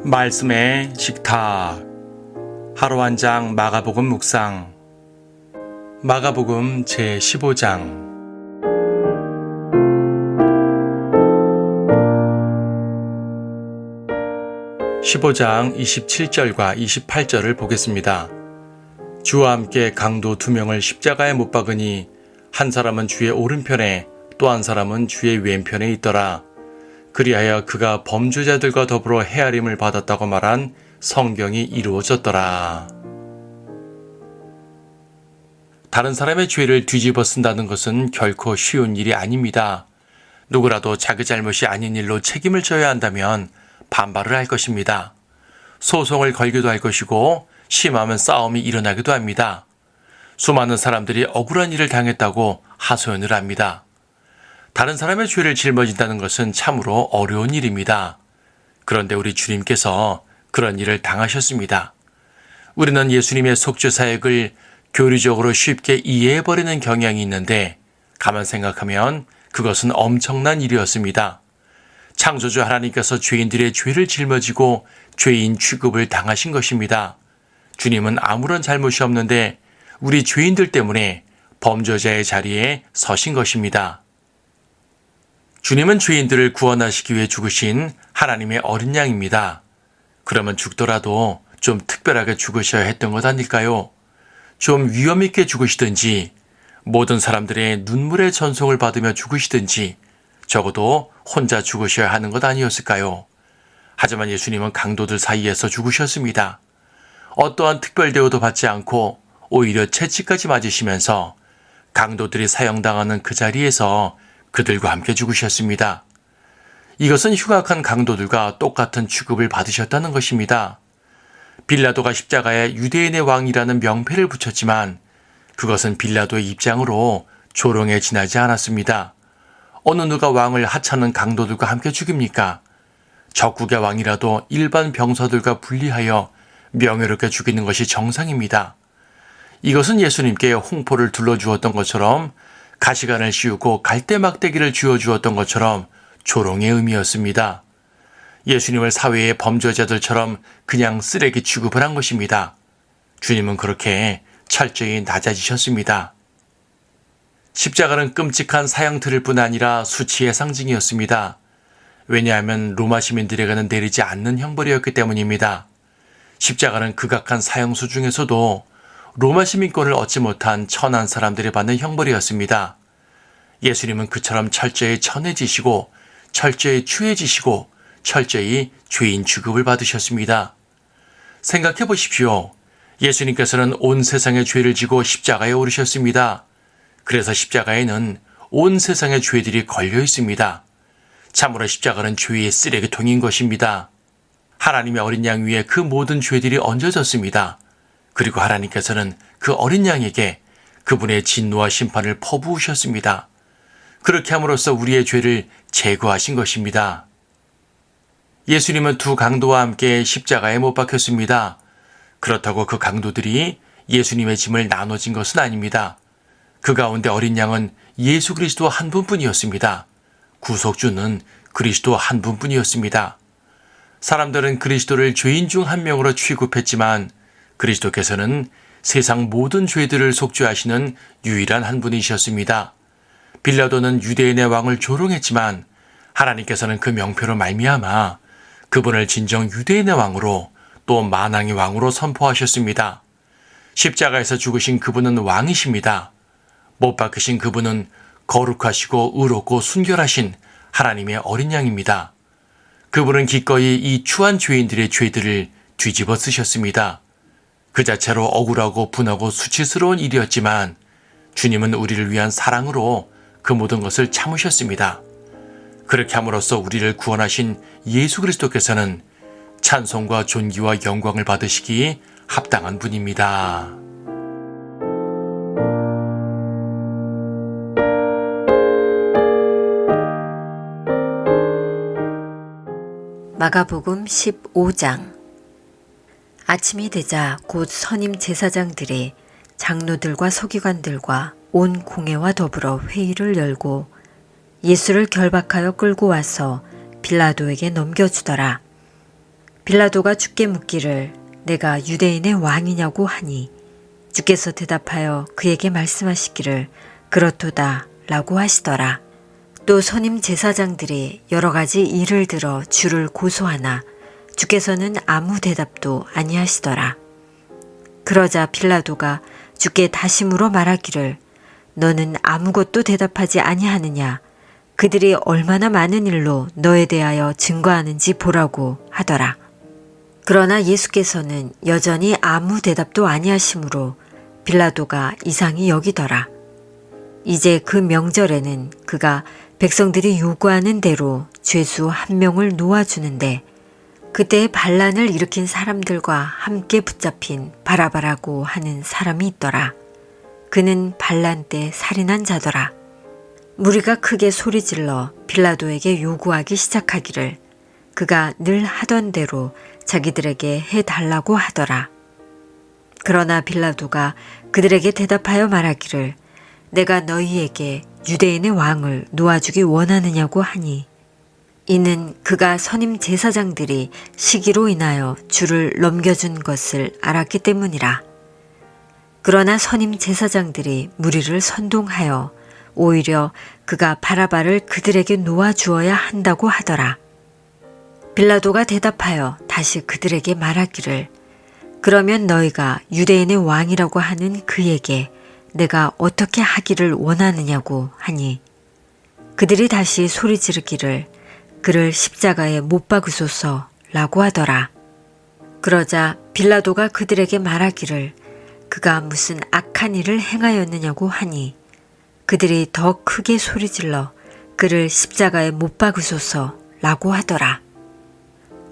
말씀의 식탁 하루 한 장 마가복음 묵상 마가복음 제15장 15장 27절과 28절을 보겠습니다. 주와 함께 강도 2명을 십자가에 못 박으니 한 사람은 주의 오른편에 또 한 사람은 주의 왼편에 있더라. 그리하여 그가 범죄자들과 더불어 헤아림을 받았다고 말한 성경이 이루어졌더라. 다른 사람의 죄를 뒤집어 쓴다는 것은 결코 쉬운 일이 아닙니다. 누구라도 자기 잘못이 아닌 일로 책임을 져야 한다면 반발을 할 것입니다. 소송을 걸기도 할 것이고 심하면 싸움이 일어나기도 합니다. 수많은 사람들이 억울한 일을 당했다고 하소연을 합니다. 다른 사람의 죄를 짊어진다는 것은 참으로 어려운 일입니다. 그런데 우리 주님께서 그런 일을 당하셨습니다. 우리는 예수님의 속죄 사역을 교리적으로 쉽게 이해해버리는 경향이 있는데 가만 생각하면 그것은 엄청난 일이었습니다. 창조주 하나님께서 죄인들의 죄를 짊어지고 죄인 취급을 당하신 것입니다. 주님은 아무런 잘못이 없는데 우리 죄인들 때문에 범죄자의 자리에 서신 것입니다. 주님은 죄인들을 구원하시기 위해 죽으신 하나님의 어린 양입니다. 그러면 죽더라도 좀 특별하게 죽으셔야 했던 것 아닐까요? 좀 위험 있게 죽으시든지 모든 사람들의 눈물의 전송을 받으며 죽으시든지 적어도 혼자 죽으셔야 하는 것 아니었을까요? 하지만 예수님은 강도들 사이에서 죽으셨습니다. 어떠한 특별 대우도 받지 않고 오히려 채찍까지 맞으시면서 강도들이 사형당하는 그 자리에서 그들과 함께 죽으셨습니다. 이것은 흉악한 강도들과 똑같은 취급을 받으셨다는 것입니다. 빌라도가 십자가에 유대인의 왕이라는 명패를 붙였지만 그것은 빌라도의 입장으로 조롱에 지나지 않았습니다. 어느 누가 왕을 하찮은 강도들과 함께 죽입니까? 적국의 왕이라도 일반 병사들과 분리하여 명예롭게 죽이는 것이 정상입니다. 이것은 예수님께 홍포를 둘러주었던 것처럼 가시관을 씌우고 갈대막대기를 쥐어주었던 것처럼 조롱의 의미였습니다. 예수님을 사회의 범죄자들처럼 그냥 쓰레기 취급을 한 것입니다. 주님은 그렇게 철저히 낮아지셨습니다. 십자가는 끔찍한 사형틀일 뿐 아니라 수치의 상징이었습니다. 왜냐하면 로마 시민들에게는 내리지 않는 형벌이었기 때문입니다. 십자가는 극악한 사형수 중에서도 로마 시민권을 얻지 못한 천한 사람들이 받는 형벌이었습니다. 예수님은 그처럼 철저히 천해지시고 철저히 추해지시고 철저히 죄인 취급을 받으셨습니다. 생각해 보십시오. 예수님께서는 온 세상의 죄를 지고 십자가에 오르셨습니다. 그래서 십자가에는 온 세상의 죄들이 걸려 있습니다. 참으로 십자가는 죄의 쓰레기통인 것입니다. 하나님의 어린 양 위에 그 모든 죄들이 얹어졌습니다. 그리고 하나님께서는 그 어린 양에게 그분의 진노와 심판을 퍼부으셨습니다. 그렇게 함으로써 우리의 죄를 제거하신 것입니다. 예수님은 두 강도와 함께 십자가에 못 박혔습니다. 그렇다고 그 강도들이 예수님의 짐을 나눠진 것은 아닙니다. 그 가운데 어린 양은 예수 그리스도 한 분뿐이었습니다. 구속주는 그리스도 한 분뿐이었습니다. 사람들은 그리스도를 죄인 중 한 명으로 취급했지만 그리스도께서는 세상 모든 죄들을 속죄하시는 유일한 한 분이셨습니다. 빌라도는 유대인의 왕을 조롱했지만 하나님께서는 그 명표로 말미암아 그분을 진정 유대인의 왕으로 또 만왕의 왕으로 선포하셨습니다. 십자가에서 죽으신 그분은 왕이십니다. 못 박히신 그분은 거룩하시고 의롭고 순결하신 하나님의 어린 양입니다. 그분은 기꺼이 이 추한 죄인들의 죄들을 뒤집어 쓰셨습니다. 그 자체로 억울하고 분하고 수치스러운 일이었지만 주님은 우리를 위한 사랑으로 그 모든 것을 참으셨습니다. 그렇게 함으로써 우리를 구원하신 예수 그리스도께서는 찬송과 존귀와 영광을 받으시기 합당한 분입니다. 마가복음 15장. 아침이 되자 곧 선임 제사장들이 장로들과 서기관들과 온 공회와 더불어 회의를 열고 예수를 결박하여 끌고 와서 빌라도에게 넘겨주더라. 빌라도가 주께 묻기를 내가 유대인의 왕이냐고 하니 주께서 대답하여 그에게 말씀하시기를 그렇도다 라고 하시더라. 또 선임 제사장들이 여러 가지 일을 들어 주를 고소하나 주께서는 아무 대답도 아니하시더라. 그러자 빌라도가 주께 다시 물어 말하기를 너는 아무것도 대답하지 아니하느냐 그들이 얼마나 많은 일로 너에 대하여 증거하는지 보라고 하더라. 그러나 예수께서는 여전히 아무 대답도 아니하시므로 빌라도가 이상히 여기더라. 이제 그 명절에는 그가 백성들이 요구하는 대로 죄수 한 명을 놓아주는데 그때 반란을 일으킨 사람들과 함께 붙잡힌 바라바라고 하는 사람이 있더라. 그는 반란 때 살인한 자더라. 무리가 크게 소리질러 빌라도에게 요구하기 시작하기를 그가 늘 하던 대로 자기들에게 해달라고 하더라. 그러나 빌라도가 그들에게 대답하여 말하기를 내가 너희에게 유대인의 왕을 놓아주기 원하느냐고 하니 이는 그가 선임 제사장들이 시기로 인하여 주를 넘겨준 것을 알았기 때문이라. 그러나 선임 제사장들이 무리를 선동하여 오히려 그가 바라바를 그들에게 놓아주어야 한다고 하더라. 빌라도가 대답하여 다시 그들에게 말하기를 그러면 너희가 유대인의 왕이라고 하는 그에게 내가 어떻게 하기를 원하느냐고 하니 그들이 다시 소리 지르기를 그를 십자가에 못 박으소서 라고 하더라. 그러자 빌라도가 그들에게 말하기를 그가 무슨 악한 일을 행하였느냐고 하니 그들이 더 크게 소리질러 그를 십자가에 못 박으소서 라고 하더라.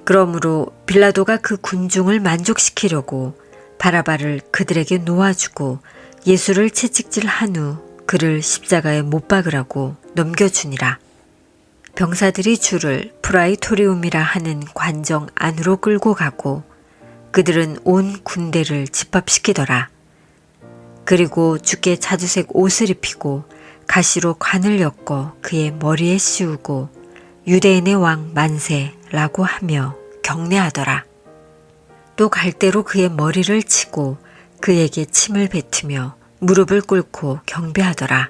그러므로 빌라도가 그 군중을 만족시키려고 바라바를 그들에게 놓아주고 예수를 채찍질한 후 그를 십자가에 못 박으라고 넘겨주니라. 병사들이 주를 프라이토리움이라 하는 관정 안으로 끌고 가고 그들은 온 군대를 집합시키더라. 그리고 주께 자주색 옷을 입히고 가시로 관을 엮어 그의 머리에 씌우고 유대인의 왕 만세라고 하며 경례하더라. 또 갈대로 그의 머리를 치고 그에게 침을 뱉으며 무릎을 꿇고 경배하더라.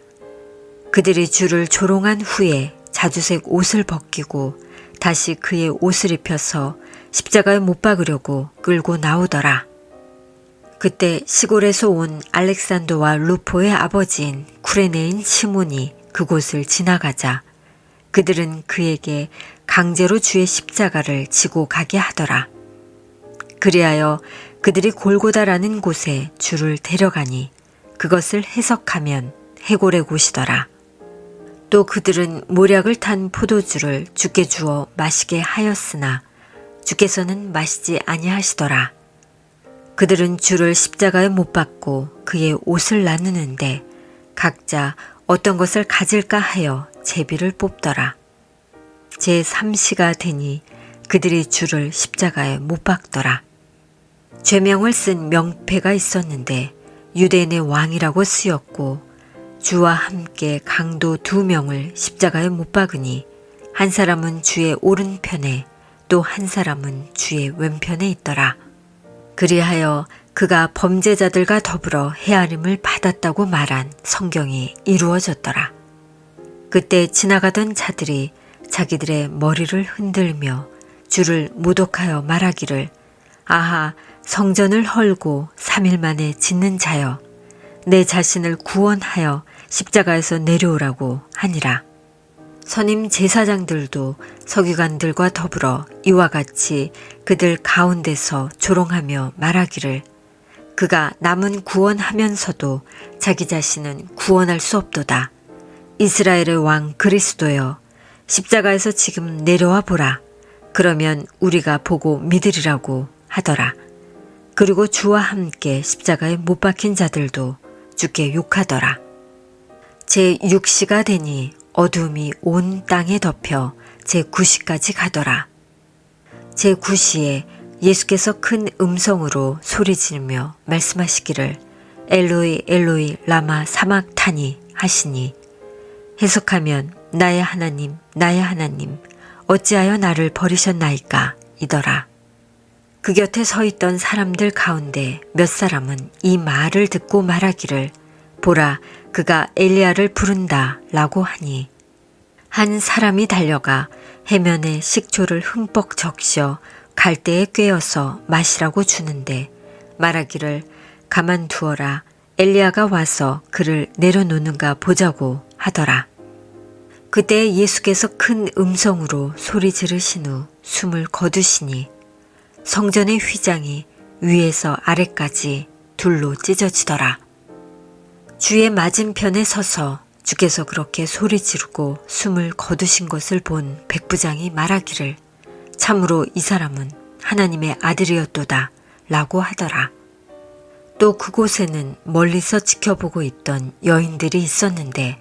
그들이 주를 조롱한 후에 자주색 옷을 벗기고 다시 그의 옷을 입혀서 십자가에 못 박으려고 끌고 나오더라. 그때 시골에서 온 알렉산더와 루포의 아버지인 쿠레네인 시몬이 그곳을 지나가자 그들은 그에게 강제로 주의 십자가를 지고 가게 하더라. 그리하여 그들이 골고다라는 곳에 주를 데려가니 그것을 해석하면 해골의 곳이더라. 또 그들은 모략을 탄 포도주를 주께 주어 마시게 하였으나 주께서는 마시지 아니하시더라. 그들은 주를 십자가에 못 박고 그의 옷을 나누는데 각자 어떤 것을 가질까 하여 제비를 뽑더라. 제3시가 되니 그들이 주를 십자가에 못 박더라. 죄명을 쓴 명패가 있었는데 유대인의 왕이라고 쓰였고 주와 함께 강도 2명을 십자가에 못 박으니 한 사람은 주의 오른편에 또 한 사람은 주의 왼편에 있더라. 그리하여 그가 범죄자들과 더불어 헤아림을 받았다고 말한 성경이 이루어졌더라. 그때 지나가던 자들이 자기들의 머리를 흔들며 주를 모독하여 말하기를 아하 성전을 헐고 3일 만에 짓는 자여 내 자신을 구원하여 십자가에서 내려오라고 하니라. 선임 제사장들도 서기관들과 더불어 이와 같이 그들 가운데서 조롱하며 말하기를 그가 남은 구원하면서도 자기 자신은 구원할 수 없도다. 이스라엘의 왕 그리스도여 십자가에서 지금 내려와 보라. 그러면 우리가 보고 믿으리라고 하더라. 그리고 주와 함께 십자가에 못 박힌 자들도 주께 욕하더라. 제6시가 되니 어둠이 온 땅에 덮여 제9시까지 가더라. 제9시에 예수께서 큰 음성으로 소리지르며 말씀하시기를 엘로이 엘로이 라마 사막타니 하시니 해석하면 나의 하나님 어찌하여 나를 버리셨나이까 이더라. 그 곁에 서 있던 사람들 가운데 몇 사람은 이 말을 듣고 말하기를 보라 그가 엘리야를 부른다 라고 하니 한 사람이 달려가 해면에 식초를 흠뻑 적셔 갈대에 꿰어서 마시라고 주는데 말하기를 가만두어라 엘리야가 와서 그를 내려놓는가 보자고 하더라. 그때 예수께서 큰 음성으로 소리 지르신 후 숨을 거두시니 성전의 휘장이 위에서 아래까지 둘로 찢어지더라. 주의 맞은편에 서서 주께서 그렇게 소리 지르고 숨을 거두신 것을 본 백부장이 말하기를 참으로 이 사람은 하나님의 아들이었도다 라고 하더라. 또 그곳에는 멀리서 지켜보고 있던 여인들이 있었는데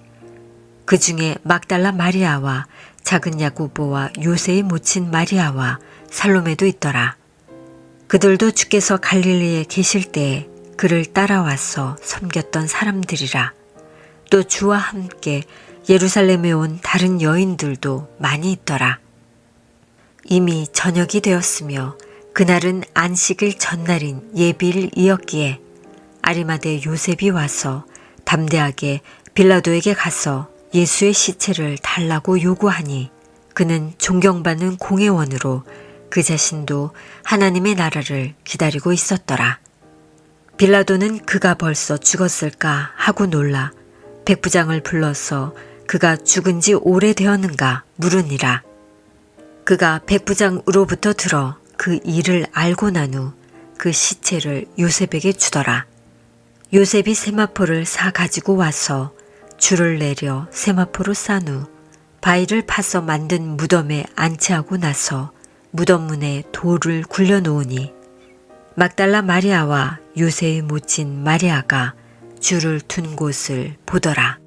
그 중에 막달라 마리아와 작은 야고보와 요새의 모친 마리아와 살로메도 있더라. 그들도 주께서 갈릴리에 계실 때에 그를 따라와서 섬겼던 사람들이라. 또 주와 함께 예루살렘에 온 다른 여인들도 많이 있더라. 이미 저녁이 되었으며 그날은 안식일 전날인 예비일이었기에 아리마대 요셉이 와서 담대하게 빌라도에게 가서 예수의 시체를 달라고 요구하니 그는 존경받는 공회원으로 그 자신도 하나님의 나라를 기다리고 있었더라. 빌라도는 그가 벌써 죽었을까 하고 놀라 백부장을 불러서 그가 죽은 지 오래되었는가 물으니라. 그가 백부장으로부터 들어 그 일을 알고 난 후 그 시체를 요셉에게 주더라. 요셉이 세마포를 사 가지고 와서 줄을 내려 세마포로 싼 후 바위를 파서 만든 무덤에 안치하고 나서 무덤 문에 돌을 굴려 놓으니 막달라 마리아와 요새의 모친 마리아가 줄을 둔 곳을 보더라.